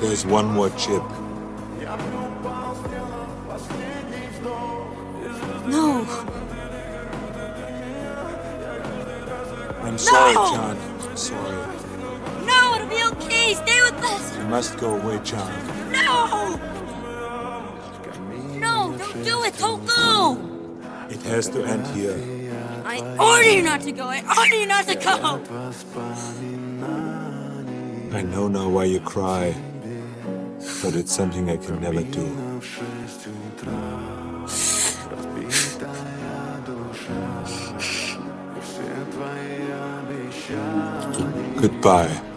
There's one more chip. No. I'm sorry, No! John. I'm sorry. No, it'll be okay. Stay with us. You must go away, John. No! No, don't do it. Don't go. It has to end here. I order you not to go. I order you not to go. I know now why you cry, but it's something I can never do. Goodbye.